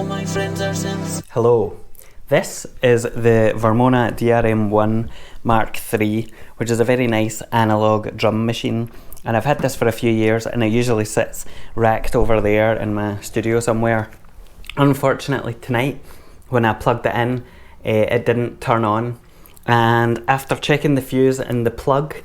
my friends are Sims. Hello, this is the Vermona DRM1 Mark III, which is a very nice analog drum machine, and I've had this for a few years and it usually sits racked over there in my studio somewhere. Unfortunately tonight when I plugged it in, it didn't turn on, and after checking the fuse in the plug,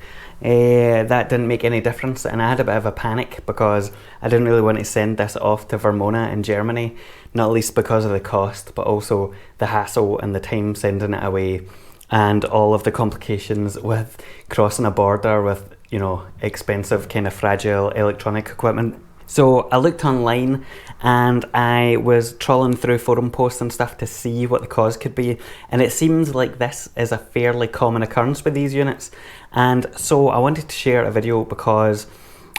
that didn't make any difference, and I had a bit of a panic because I didn't really want to send this off to Vermona in Germany, not least because of the cost, but also the hassle and the time sending it away and all of the complications with crossing a border with, you know, expensive kind of fragile electronic equipment. So I looked online and I was trawling through forum posts and stuff to see what the cause could be, and it seems like this is a fairly common occurrence with these units. And so I wanted to share a video because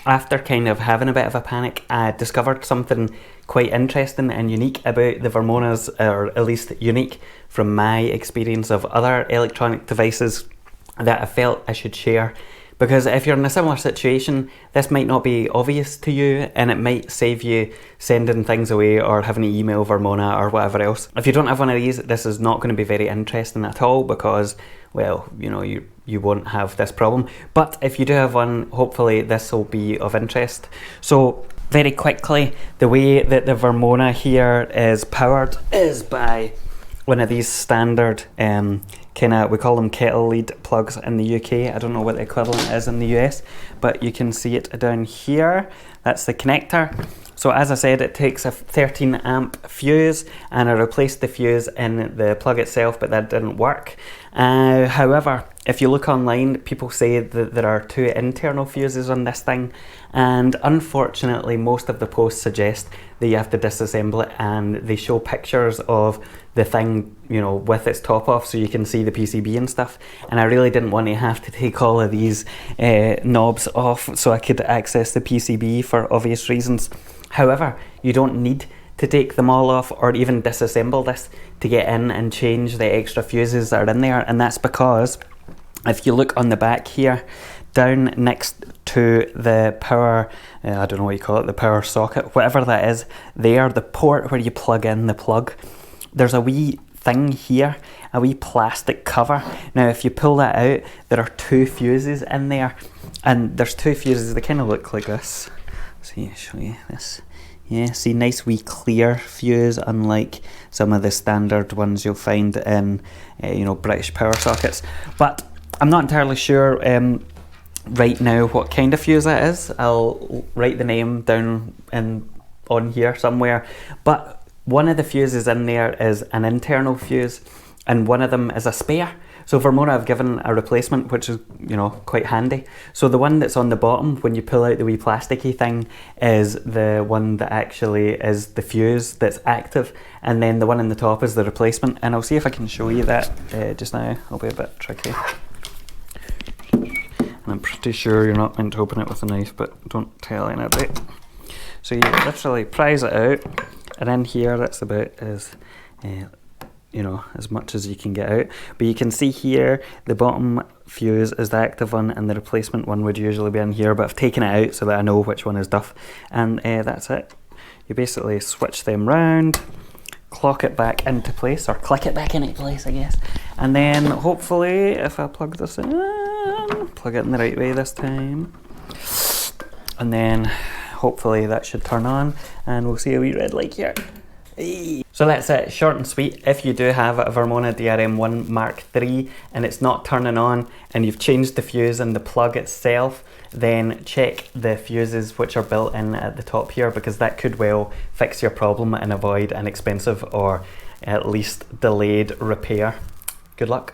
after kind of having a bit of a panic, I discovered something quite interesting and unique about the Vermonas, or at least unique from my experience of other electronic devices, that I felt I should share. Because if you're in a similar situation, this might not be obvious to you, and it might save you sending things away or having to email Vermona or whatever else. If you don't have one of these, this is not going to be very interesting at all because, well, you know, you won't have this problem. But if you do have one, hopefully this will be of interest. So very quickly, the way that the Vermona here is powered is by one of these standard we call them kettle lead plugs in the UK. I don't know what the equivalent is in the US, but you can see it down here. That's the connector. So as I said, it takes a 13 amp fuse, and I replaced the fuse in the plug itself, but that didn't work. However, if you look online, people say that there are two internal fuses on this thing, and unfortunately most of the posts suggest that you have to disassemble it, and they show pictures of the thing, you know, with its top off so you can see the PCB and stuff, and I really didn't want to have to take all of these knobs off so I could access the PCB for obvious reasons. However, you don't need to take them all off or even disassemble this to get in and change the extra fuses that are in there, and that's because if you look on the back here, down next to the power, I don't know what you call it, the power socket, whatever that is, there, the port where you plug in the plug, there's a wee thing here, a wee plastic cover. Now if you pull that out, there are two fuses in there, and there's two fuses, they kind of look like this. See, I'll show you this. Yeah, see, nice wee clear fuse, unlike some of the standard ones you'll find in you know, British power sockets. But I'm not entirely sure right now what kind of fuse that is. I'll write the name down on here somewhere. But one of the fuses in there is an internal fuse, and one of them is a spare. So Vermona have given a replacement, which is, you know, quite handy. So the one that's on the bottom, when you pull out the wee plasticky thing, is the one that actually is the fuse that's active, and then the one on the top is the replacement. And I'll see if I can show you that just now. It'll be a bit tricky. And I'm pretty sure you're not meant to open it with a knife, but don't tell anybody. So you literally prise it out, and in here that's about as you know, as much as you can get out. But you can see here the bottom fuse is the active one, and the replacement one would usually be in here, but I've taken it out so that I know which one is duff, and that's it. You basically switch them round, clock it back into place, or click it back into place, I guess, and then hopefully if I plug this in, plug it in the right way this time, and then hopefully that should turn on, and we'll see a wee red light here. So that's it, short and sweet. If you do have a Vermona DRM1 Mark III and it's not turning on, and you've changed the fuse and the plug itself, then check the fuses which are built in at the top here, because that could well fix your problem and avoid an expensive or at least delayed repair. Good luck.